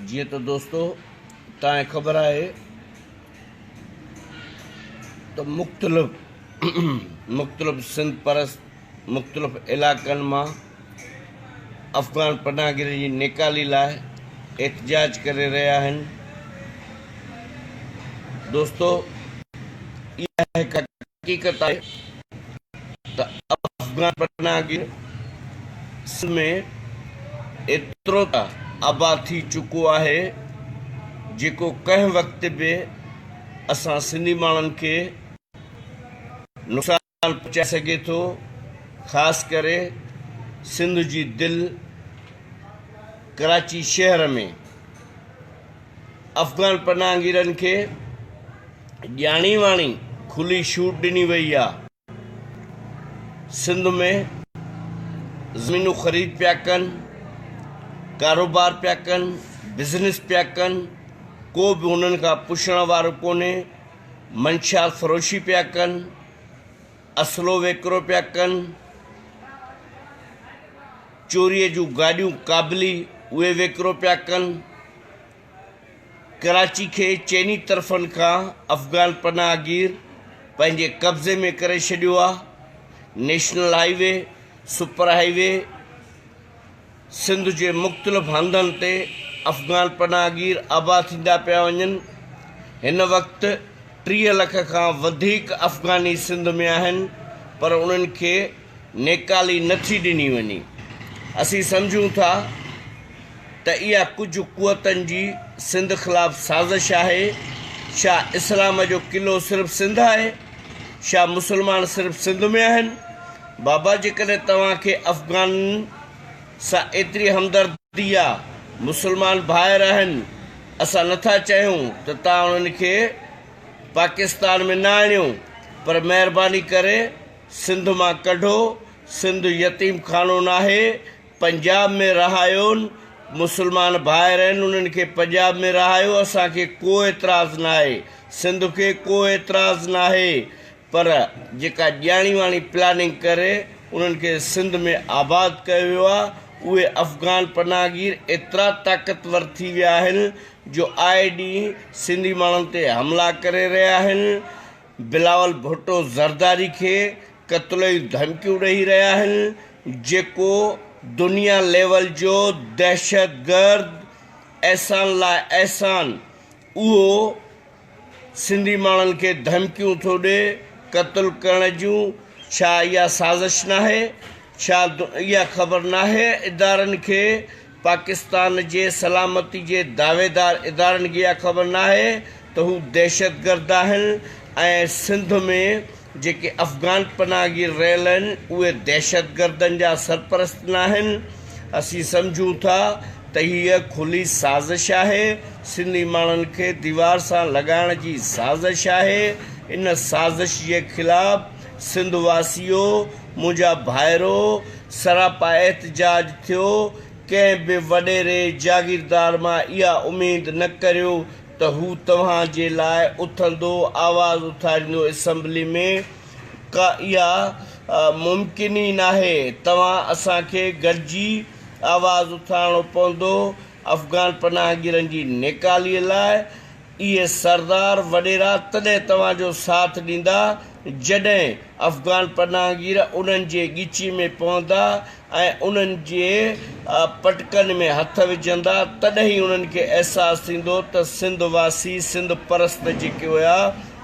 जी तो दोस्तों तव्हांखे ख़बर है तो मुख़्तलिफ़ सिंध परस्त मुख़्तलिफ़ इलाक़नि मां अफ़गान पनाहगीर जी निकाली लाइ एहतजाज करे रहिया आहिनि। दोस्तों इहा हिकु हक़ीक़त आहे त अफ़गान पनाहगीर सिंध में एतिरो त आबाद थी चुको आहे जेको कंहिं वक़्त बि असां सिंधी माण्हुनि खे नुक़सान पहुचाए सघे थो। ख़ासि करे सिंध जी दिलि कराची शहर में अफ़गान पनाहगीरनि खे ॼाणी वाणी खुली छूट ॾिनी वई आहे। सिंध में ज़मीनूं ख़रीद पिया कनि, कारोबार पिया कनि, बिज़नेस पिया कनि, को बि हुननि खां पुछण वारो कोन्हे। मंशात फ़रोशी पिया कनि, असलो वेकिरो पिया कनि, चोरीअ जूं गाॾियूं क़ाबिली उहे वेकिरो पिया कनि। कराची खे चइनी तरफ़नि खां अफ़गान पनाहगीर पंहिंजे कब्ज़े में करे छॾियो आहे। National highway, super highway, Sindh जे मुख़्तलिफ़ हंधनि ते अफ़गान पनाहगीर आबाद थींदा पिया वञनि। हिन वक़्तु 30 लख खां वधीक अफ़गानी सिंध में आहिनि, पर उन्हनि खे नेकाली नथी ॾिनी वञे। असीं सम्झूं था त इहा कुझु क़ुवतनि जी सिंध ख़िलाफ़ साज़िश आहे। छा इस्लाम जो क़िलो सिर्फ़ु सिंध आहे? छा मुस्लमान सिर्फ़ु सिंध में आहिनि? बाबा जेकॾहिं तव्हांखे अफ़गाननि सां एतिरी हमदर्दी आहे, मुस्लमान भाइर आहिनि, असां नथा चाहियूं त तव्हां उन्हनि खे पाकिस्तान में न आणियो, पर महिरबानी करे सिंध मां कढो। सिंध यतीम खानो न आहे, पंजाब में रहायोनि, मुस्लमान भाइर आहिनि, उन्हनि खे पंजाब में रहायो। असांखे को एतिराज़ न आहे, सिंध खे को एतिराज़ न आहे, पर जेका ॼाणी वाणी प्लानिंग करे उन्हनि खे सिंध में आबाद कयो वियो आहे, उहे अफ़गान पनाहगीर एतिरा ताक़तवर थी विया आहिनि जो आए ॾींहुं सिंधी माण्हुनि ते हमला करे रहिया आहिनि। बिलावल भुट्टो ज़रदारी खे क़त्ल जी धमकियूं ॾेई रहिया आहिनि, जेको दुनिया लेवल जो दहशतगर्द एहसान लाइ एहसान उहो सिंधी माण्हुनि खे धमकियूं थो ॾिए क़त्ल करण जूं। छा इहा साज़िश न आहे? छा इहा ख़बर न आहे इदारनि खे, पाकिस्तान जे सलामती जे दावेदार इदारनि खे इहा ख़बर न आहे त हू दहशतगर्द आहिनि ऐं सिंध में जेके अफ़गान पनाहगीर रहियल आहिनि उहे दहशतगर्दनि जा सरपरस्त न आहिनि। असीं सम्झूं था त हीअ खुली साज़िश आहे, सिंधी माण्हुनि खे दीवार सां लॻाइण जी साज़िश आहे। इन साज़िश जे ख़िलाफ़ सिंध वासियो, मुंहिंजा भाइरो, सरापा एहतजाज थियो। कंहिं बि वॾेरे जागीरदार मां इहा उमेद न करियो त हू तव्हांजे लाइ उथंदो, आवाज़ उथारींदो असेंबली में। का इहा मुमकिन ई न आहे। तव्हां असांखे गॾिजी आवाज़ उथारणो पवंदो अफ़गान पनाहगीरनि जी नेकालीअ लाइ। इहे सरदार वॾेरा तॾहिं तव्हांजो साथ ॾींदा जॾहिं अफ़गान पनाहगीर उन्हनि जे ॻिची में पवंदा ऐं उन्हनि जे पटकनि में हथ विझंदा। तॾहिं ई उन्हनि खे अहसासु थींदो त सिंध वासी, सिंध परस्त जेके हुया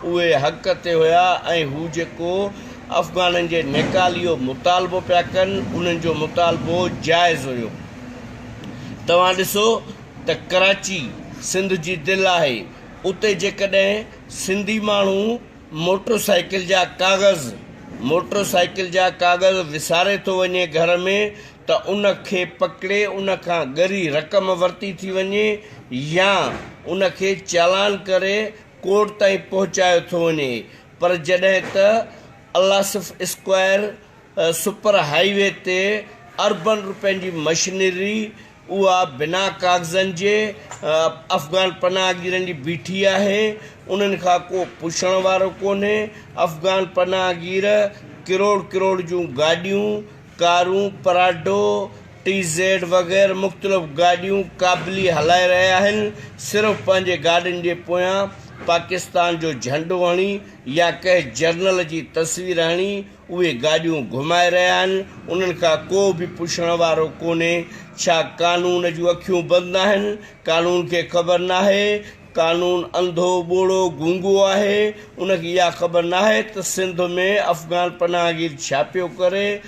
उहे हक़ ते हुया ऐं हू जेको अफ़गाननि जे नेकाली जो मुतालबो पिया कनि उन्हनि जो मुतालबो जाइज़ हुयो। तव्हां ॾिसो त कराची सिंध जी दिलि आहे, उते जेकॾहिं सिंधी माण्हू मोटरसाइकिल जा काग़ज़ विसारे थो वञे घर में त उन खे पकिड़े उन खां ॻरी रक़म वरिती थी वञे या उन खे चालान करे कोर्ट ताईं पहुचायो थो वञे। पर जॾहिं त अलासिफ स्क्वायर सुपर हाईवे ते अरबन रुपयनि जी मशीनरी उहा बिना काग़ज़नि जे अफ़गान पनाहगीरनि जी बीठी आहे। उन्हनि खां को पुछण वारो कोन्हे। अफ़गान पनाहगीर किरोड़ किरोड़ जूं गाॾियूं, कारूं, पराडो, TZ वग़ैरह मुख़्तलिफ़ गाॾियूं क़ाबिली हलाए रहिया आहिनि। सिर्फ़ु पंहिंजे गाॾियुनि जे पोयां पाकिस्तान जो झंडो हणी या कंहिं जर्नल जी तस्वीर हणी उहे गाॾियूं घुमाए रहिया आहिनि। उन्हनि खां को बि पुछण वारो कोन्हे छा कानून जूं अखियूं बंदि आहिनि, कानून खे ख़बर नाहे कानून अंधो ॿोड़ो गूंगो आहे। उनखे इहा ख़बर नाहे त सिंध में अफ़गान पनाहगीर छा पियो करे।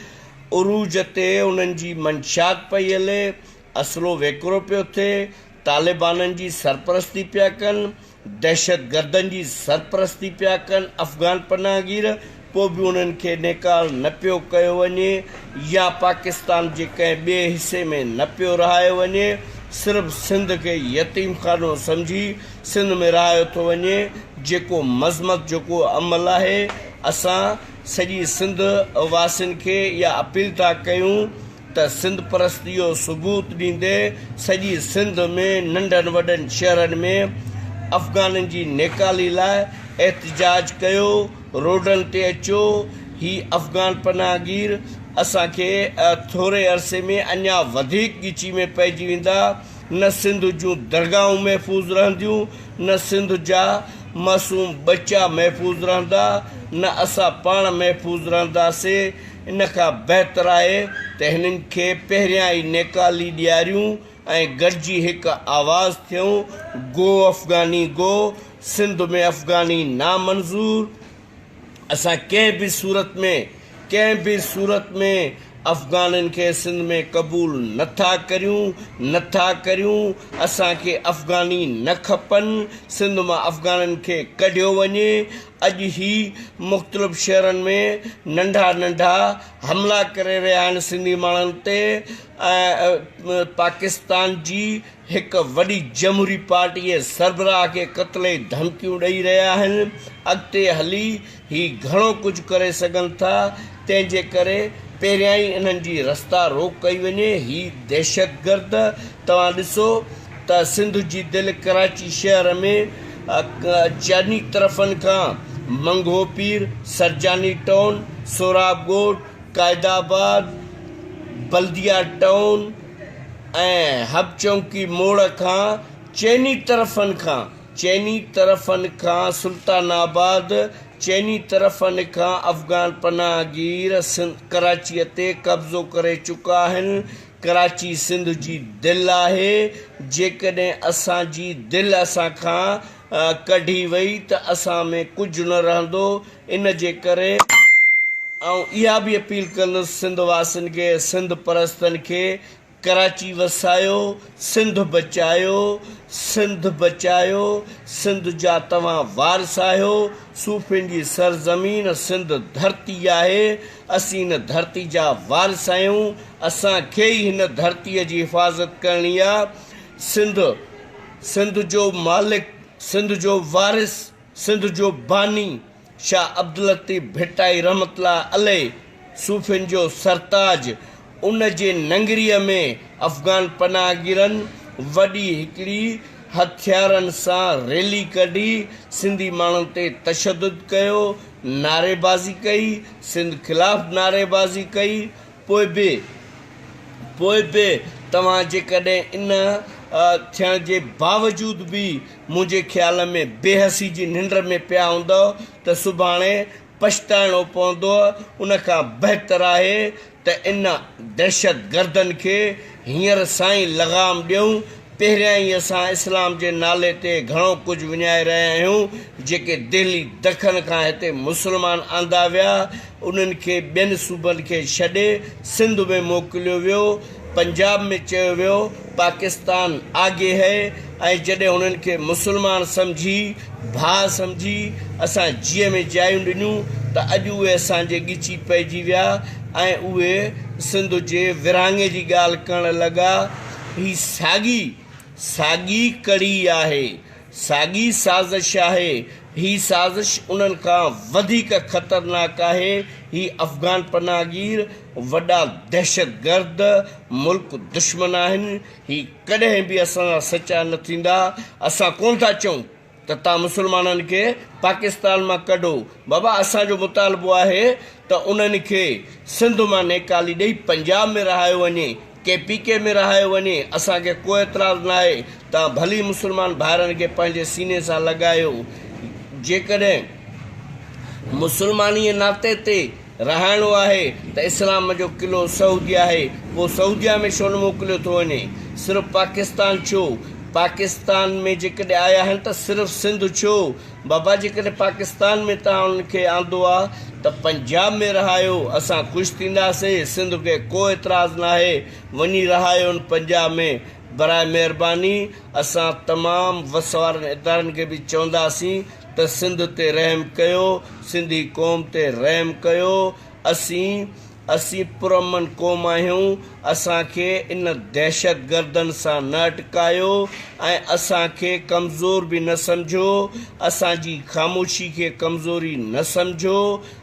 उरूज ते उन्हनि जी मंशात पई हले, असलो वेकिरो पियो थिए, तालिबाननि जी सरपरस्ती पिया कनि, दहशतगर्दनि जी सरपरस्ती पिया कनि अफ़गान पनाहगीर। पोइ बि उन्हनि खे निकाल न पियो कयो वञे या पाकिस्तान जे कंहिं ॿिए हिसे में न पियो रहायो वञे। सिर्फ़ु सिंध खे यतीम खानो सम्झी सिंध में रहायो थो वञे। जेको मज़मत जेको अमल आहे, असां सॼी सिंध वासियुनि खे इहा अपील था कयूं त सिंध परस्ती जो सबूत ॾींदे सॼी सिंध में नंढनि वॾनि शहरनि में अफ़गाननि जी नेकाली लाइ एहतिजाज कयो, रोडनि ते अचो। ही अफ़गान पनाहगीर असांखे थोरे अरसे में अञा वधीक ॻिची में पइजी वेंदा। न सिंध जूं दरगाहूं महफ़ूज़ रहंदियूं, न सिंध जा मासूम बच्चा महफ़ूज़ रहंदा, न असां पाण महफ़ूज़ रहंदासीं। इन खां बहितर आहे त हिननि खे पहिरियां ई नेकाली ॾियारियूं ऐं गॾिजी हिकु आवाज़ थियूं, गो अफ़गानी गो, सिंध में अफ़गानी नामंज़ूर। असां कंहिं बि सूरत में अफ़गाननि खे सिंध में क़बूल नथा करियूं। असांखे अफ़गानी न खपनि। सिंध मां अफ़गाननि खे कढियो वञे। अॼु ई मुख़्तलिफ़ शहरनि में नंढा नंढा हमला करे रहिया आहिनि सिंधी माण्हुनि ते। पाकिस्तान जी हिकु वॾी जमहूरी पार्टीअ सरबराह खे क़त्ल जी धमकियूं ॾेई रहिया आहिनि। अॻिते हली ही घणो कुझु करे सघनि था। तंहिंजे करे पहिरियां ई इन्हनि जी रस्ता रोक कई वञे। ही दहशतगर्द तव्हां ॾिसो त सिंध जी दिलि कराची शहर में चइनी तरफ़नि खां मंगो पीर, सरजानी टाउन, सोराब ॻोठ, क़ाइदाबाद, बल्दिया टाउन ऐं हब चौंकी मोड़ खां चइनी तरफ़नि खां सुल्तानाबाद, चइनी तरफ़नि खां अफ़गान पनाहगीर कराचीअ ते कब्ज़ो करे चुका आहिनि। कराची सिंध जी दिलि आहे। जेकॾहिं असांजी दिलि असां खां कढी वई त असां में कुझु न रहंदो। इन जे करे ऐं इहा बि अपील कंदुसि सिंध वासियुनि खे, सिंध परस्तनि खे, कराची वसायो, सिंध बचायो। सिंध जा तव्हां वारिस आहियो। सूफ़ियुनि जी सरज़मीन सिंध धरती आहे। असीं हिन धरती जा वारिस आहियूं। असांखे ई हिन धरतीअ जी हिफ़ाज़त करणी आहे। सिंध जो मालिक, सिंध जो वारिस, सिंध जो बानी शाह अब्दुल लतीफ़ भिटाई रहमतुल्लाह अलैह, सूफ़ियुनि जो सरताज, उन जे नंगरीअ में अफ़गान पनाहगीरनि वॾी हिकिड़ी हथियारनि सां रैली कढी सिंधी माण्हुनि ते तशदुद कयो, नारेबाज़ी कई, सिंध ख़िलाफ़ नारेबाज़ी कई। पोइ बि तव्हां जेकॾहिं इन थियण जे बावजूद बि मुंहिंजे ख़्याल में बेहसी जी निंड में पिया हूंदव त सुभाणे पछताइणो पवंदो। उन खां बहितर आहे त इन दहशतगर्दनि खे हींअर सां ई लगाम ॾियूं। पहिरियां ई असां इस्लाम जे नाले ते घणो कुझु विञाए रहिया आहियूं। जेके दिल्ली दखन खां हिते मुस्लमान आंदा विया, उन्हनि खे ॿियनि सूबनि खे छॾे सिंध में मोकिलियो वियो। पंजाब में चयो वियो पाकिस्तान आगे है। ऐं जॾहिं उन्हनि खे मुस्लमान सम्झी, भाउ सम्झी असां जीअ में जायूं ॾिनियूं त अॼु उहे असांजे ॻिची पइजी विया ऐं उहे सिंध जे विरहाङे जी ॻाल्हि करणु लॻा। ही साॻी कड़ी आहे, साॻी साज़िश आहे। ही साज़िश उन्हनि खां वधीक ख़तरनाक आहे। ही अफ़गान पनाहगीर वॾा दहशतगर्द मुल्क दुश्मन आहिनि। ही कॾहिं बि असां सचा न थींदा। असां कोन था चऊं त तव्हां मुस्लमाननि खे पाकिस्तान मां कढो। बाबा असांजो मुतालबो आहे त उन्हनि खे सिंध मां नेकाली ॾेई पंजाब में रहायो वञे। KPK में रहायो वञे, असांखे को एतिराज़ न आहे। तव्हां भली मुस्लमान भाइरनि खे पंहिंजे सीने सां लॻायो। जेकॾहिं मुस्लमानीअ नाते ते रहाइणो आहे त इस्लाम जो क़िलो सऊदी आहे, पोइ सऊदीअ में छो न मोकिलियो थो वञे? सिर्फ़ु पाकिस्तान छो? पाकिस्तान में जेकॾहिं आया आहिनि त सिर्फ़ु सिंध छो? बाबा जेकॾहिं पाकिस्तान में तव्हां उनखे आंदो आहे त पंजाब में रहायो, असां ख़ुशि थींदासीं। सिंध खे को एतिराज़ न आहे, वञी रहायो पंजाब में। बराए महिरबानी असां तमामु वस वारनि इदारनि खे बि चवंदासीं त सिंध ते रहम कयो, सिंधी क़ौम ते रहम कयो। असीं पुरअमन क़ौम आहियूं, असांखे इन दहशत गर्दनि सां न अटकायो ऐं असांखे कमज़ोर बि न सम्झो। असांजी ख़ामोशी खे कमज़ोरी न सम्झो,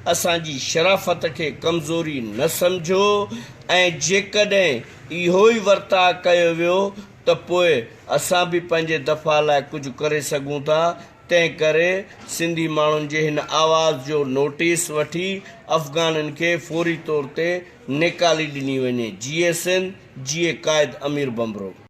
असांजी शराफ़त खे कमज़ोरी न सम्झो। ऐं जेकॾहिं इहो ई वर्ताउ कयो वियो त पोइ असां बि पंहिंजे दफ़ा लाइ कुझु करे सघूं था। तंहिं करे सिंधी माण्हुनि जे हिन आवाज़ जो नोटिस वठी अफ़गाननि खे फौरी तौर ते निकाली ॾिनी वञे। जीए सिंध, जीए क़ाइद अमीर बमरो।